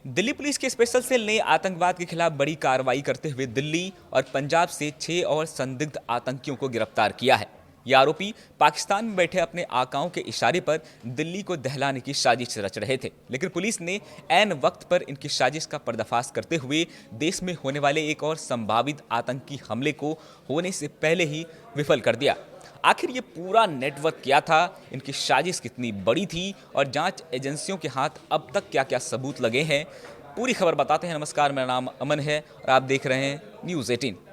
Delhi police के special cell ने आतंकवाद के खिलाफ बड़ी कार्रवाई करते हुए दिल्ली और पंजाब से 6 और संदिग्ध आतंकियों को गिरफ्तार किया है। ये आरोपी पाकिस्तान में बैठे अपने आकाओं के इशारे पर दिल्ली को दहलाने की साजिश रच रहे थे, लेकिन पुलिस ने ऐन वक्त पर इनकी साजिश का पर्दाफाश करते हुए देश में होने वाले एक और संभावित आतंकी हमले को होने से पहले ही विफल कर दिया। आखिर ये पूरा नेटवर्क क्या था, इनकी साजिश कितनी बड़ी थी और जांच एजेंसियों के हाथ अब तक क्या क्या सबूत लगे हैं, पूरी खबर बताते हैं। नमस्कार, मेरा नाम अमन है और आप देख रहे हैं न्यूज़ 18।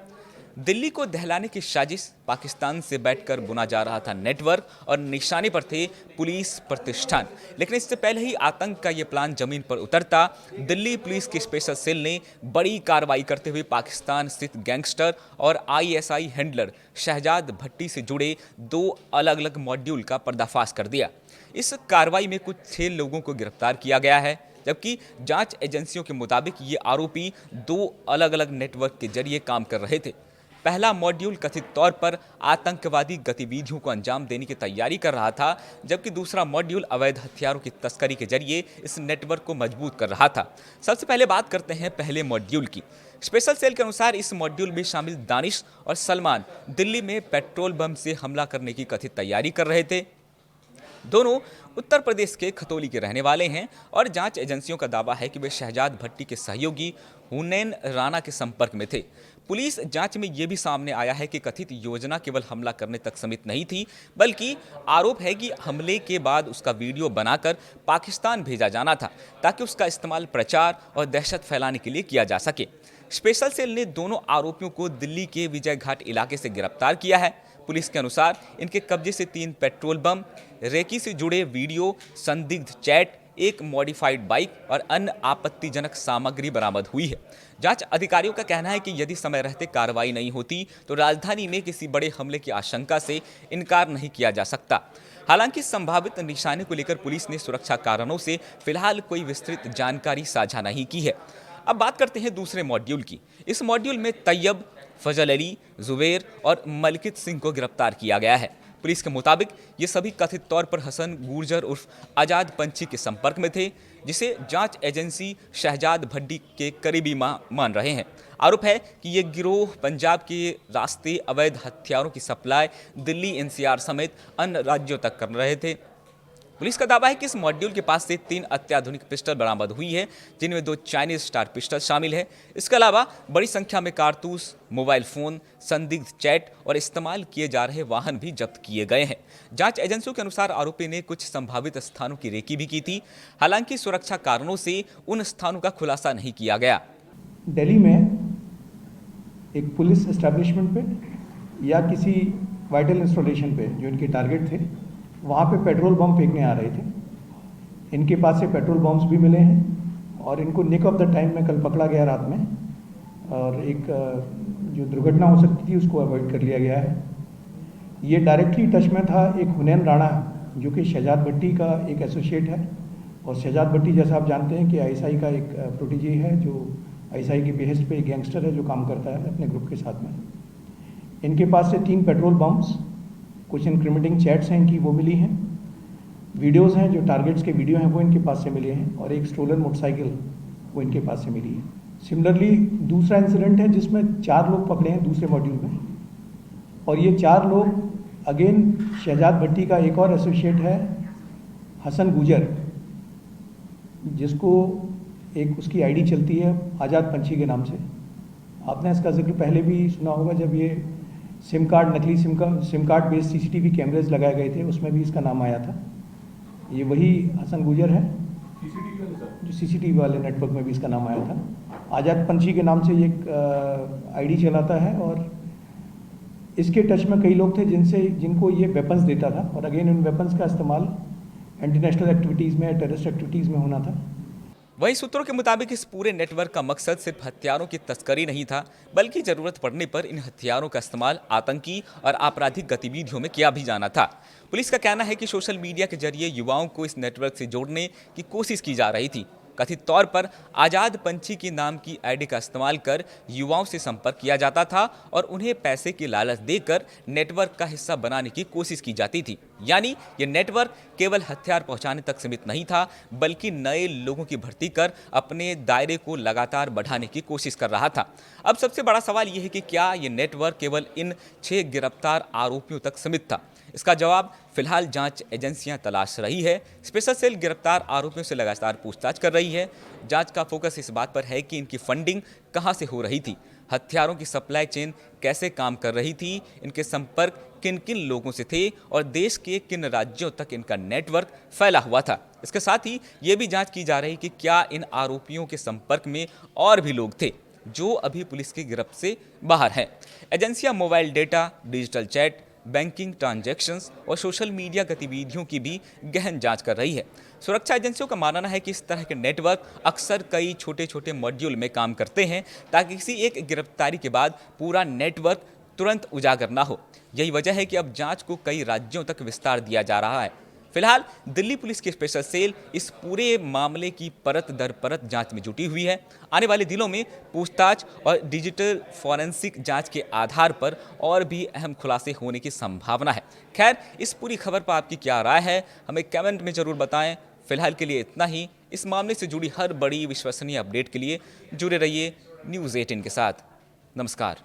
दिल्ली को दहलाने की साजिश, पाकिस्तान से बैठकर बुना जा रहा था नेटवर्क और निशाने पर थे पुलिस प्रतिष्ठान। लेकिन इससे पहले ही आतंक का ये प्लान जमीन पर उतरता, दिल्ली पुलिस की स्पेशल सेल ने बड़ी कार्रवाई करते हुए पाकिस्तान स्थित गैंगस्टर और आईएसआई हैंडलर शहजाद भट्टी से जुड़े 2 अलग अलग मॉड्यूल का पर्दाफाश कर दिया। इस कार्रवाई में कुछ 6 लोगों को गिरफ्तार किया गया है, जबकि जांच एजेंसियों के मुताबिक ये आरोपी 2 अलग अलग नेटवर्क के जरिए काम कर रहे थे। पहला मॉड्यूल कथित तौर पर आतंकवादी गतिविधियों को अंजाम देने की तैयारी कर रहा था, जबकि दूसरा मॉड्यूल अवैध हथियारों की तस्करी के जरिए इस नेटवर्क को मजबूत कर रहा था। सबसे पहले बात करते हैं पहले मॉड्यूल की। स्पेशल सेल के अनुसार इस मॉड्यूल में शामिल दानिश और सलमान दिल्ली में पेट्रोल बम से हमला करने की कथित तैयारी कर रहे थे। दोनों उत्तर प्रदेश के खतौली के रहने वाले हैं और जांच एजेंसियों का दावा है कि वे शहजाद भट्टी के सहयोगी हुनैन राणा के संपर्क में थे। पुलिस जांच में यह भी सामने आया है कि कथित योजना केवल हमला करने तक सीमित नहीं थी, बल्कि आरोप है कि हमले के बाद उसका वीडियो बनाकर पाकिस्तान भेजा जाना था, ताकि उसका इस्तेमाल प्रचार और दहशत फैलाने के लिए किया जा सके। स्पेशल सेल ने दोनों आरोपियों को दिल्ली के विजय घाट इलाके से गिरफ्तार किया है। पुलिस के अनुसार इनके कब्जे से 3 पेट्रोल बम, रेकी से जुड़े वीडियो, संदिग्ध चैट, एक मॉडिफाइड बाइक और अन्य आपत्तिजनक सामग्री बरामद हुई है। जांच अधिकारियों का कहना है कि यदि समय रहते कार्रवाई नहीं होती तो राजधानी में किसी बड़े हमले की आशंका से इनकार नहीं किया जा सकता। हालांकि संभावित निशाने को लेकर पुलिस ने सुरक्षा कारणों से फिलहाल कोई विस्तृत जानकारी साझा नहीं की है। अब बात करते हैं दूसरे मॉड्यूल की। इस मॉड्यूल में तैयब, फजल अली, जुबैर और मलकित सिंह को गिरफ्तार किया गया है। पुलिस के मुताबिक ये सभी कथित तौर पर हसन गुर्जर उर्फ आजाद पंछी के संपर्क में थे, जिसे जांच एजेंसी शहजाद भट्टी के करीबी मान रहे हैं। आरोप है कि ये गिरोह पंजाब के रास्ते अवैध हथियारों की सप्लाई दिल्ली एनसीआर समेत अन्य राज्यों तक कर रहे थे। पुलिस का दावा है कि इस मॉड्यूल के पास से 3 अत्याधुनिक पिस्टल बरामद हुई है, जिनमें 2 चाइनीज स्टार पिस्टल शामिल है। इसके अलावा बड़ी संख्या में कारतूस, मोबाइल फोन, संदिग्ध चैट और इस्तेमाल किए जा रहे वाहन भी जब्त किए गए हैं। जांच एजेंसियों के अनुसार आरोपी ने कुछ संभावित स्थानों की रेकी भी की थी, हालांकि सुरक्षा कारणों से उन स्थानों का खुलासा नहीं किया गया। दिल्ली में एक पुलिस एस्टैब्लिशमेंट पे या किसी वाइटल इंस्टॉलेशन पे जो इनके टारगेट थे, वहाँ पे पेट्रोल बम फेंकने आ रहे थे। इनके पास से पेट्रोल बम्स भी मिले हैं और इनको निक ऑफ द टाइम में कल पकड़ा गया रात में, और एक जो दुर्घटना हो सकती थी उसको अवॉइड कर लिया गया है। ये डायरेक्टली टच में था एक हुनैन राणा, जो कि शहजाद भट्टी का एक एसोसिएट है। और शहजाद भट्टी, जैसा आप जानते हैं कि आईएसआई का एक प्रोटेजी है, जो आईएसआई की बेहस्त पे एक गैंगस्टर है जो काम करता है अपने ग्रुप के साथ में। इनके पास से 3 पेट्रोल बम्स, कुछ इंक्रिमिनेटिंग चैट्स हैं इनकी, वो मिली हैं। वीडियोस हैं, जो टारगेट्स के वीडियो हैं वो इनके पास से मिले हैं, और एक स्टोलन मोटरसाइकिल वो इनके पास से मिली है। सिमिलरली दूसरा इंसिडेंट है जिसमें 4 लोग पकड़े हैं दूसरे मॉड्यूल में, और ये 4 लोग अगेन शहजाद भट्टी का एक और एसोसिएट है हसन गुजर, जिसको एक उसकी आईडी चलती है आज़ाद पंछी के नाम से। आपने इसका जिक्र पहले भी सुना होगा, जब ये नकली सिम कार्ड बेस्ड सीसीटीवी कैमरेज लगाए गए थे, उसमें भी इसका नाम आया था। ये वही हसन गुजर है जो सीसीटीवी वाले नेटवर्क में भी इसका नाम आया था। आज़ाद पंछी के नाम से ये एक आईडी चलाता है, और इसके टच में कई लोग थे जिनको ये वेपन्स देता था, और अगेन इन वेपन्स का इस्तेमाल एंटी नेशनल एक्टिविटीज़ में, टेररिस्ट एक्टिविटीज़ में होना था। वहीं सूत्रों के मुताबिक इस पूरे नेटवर्क का मकसद सिर्फ हथियारों की तस्करी नहीं था, बल्कि जरूरत पड़ने पर इन हथियारों का इस्तेमाल आतंकी और आपराधिक गतिविधियों में किया भी जाना था। पुलिस का कहना है कि सोशल मीडिया के जरिए युवाओं को इस नेटवर्क से जोड़ने की कोशिश की जा रही थी। कथित तौर पर आज़ाद पंछी के नाम की आईडी का इस्तेमाल कर युवाओं से संपर्क किया जाता था और उन्हें पैसे की लालच देकर नेटवर्क का हिस्सा बनाने की कोशिश की जाती थी। यानी ये नेटवर्क केवल हथियार पहुंचाने तक सीमित नहीं था, बल्कि नए लोगों की भर्ती कर अपने दायरे को लगातार बढ़ाने की कोशिश कर रहा था। अब सबसे बड़ा सवाल यह है कि क्या ये नेटवर्क केवल इन 6 गिरफ्तार आरोपियों तक सीमित था? इसका जवाब फिलहाल जांच एजेंसियां तलाश रही है। स्पेशल सेल गिरफ्तार आरोपियों से लगातार पूछताछ कर रही है। जांच का फोकस इस बात पर है कि इनकी फंडिंग कहां से हो रही थी, हथियारों की सप्लाई चेन कैसे काम कर रही थी, इनके संपर्क किन किन लोगों से थे और देश के किन राज्यों तक इनका नेटवर्क फैला हुआ था। इसके साथ ही ये भी जांच की जा रही कि क्या इन आरोपियों के संपर्क में और भी लोग थे जो अभी पुलिस की गिरफ्त से बाहर हैं। एजेंसियां mobile data, digital chat, banking transactions और सोशल मीडिया गतिविधियों की भी गहन जांच कर रही है। सुरक्षा एजेंसियों का मानना है कि इस तरह के नेटवर्क अक्सर कई छोटे छोटे मॉड्यूल में काम करते हैं ताकि किसी एक गिरफ्तारी के बाद पूरा नेटवर्क तुरंत उजागर ना हो। यही वजह है कि अब जांच को कई राज्यों तक विस्तार दिया जा रहा है। फिलहाल दिल्ली पुलिस की स्पेशल सेल इस पूरे मामले की परत दर परत जांच में जुटी हुई है। आने वाले दिनों में पूछताछ और डिजिटल फॉरेंसिक जांच के आधार पर और भी अहम खुलासे होने की संभावना है। खैर, इस पूरी खबर पर आपकी क्या राय है, हमें कमेंट में जरूर बताएं। फिलहाल के लिए इतना ही। इस मामले से जुड़ी हर बड़ी विश्वसनीय अपडेट के लिए जुड़े रहिए न्यूज़ 18 के साथ। नमस्कार।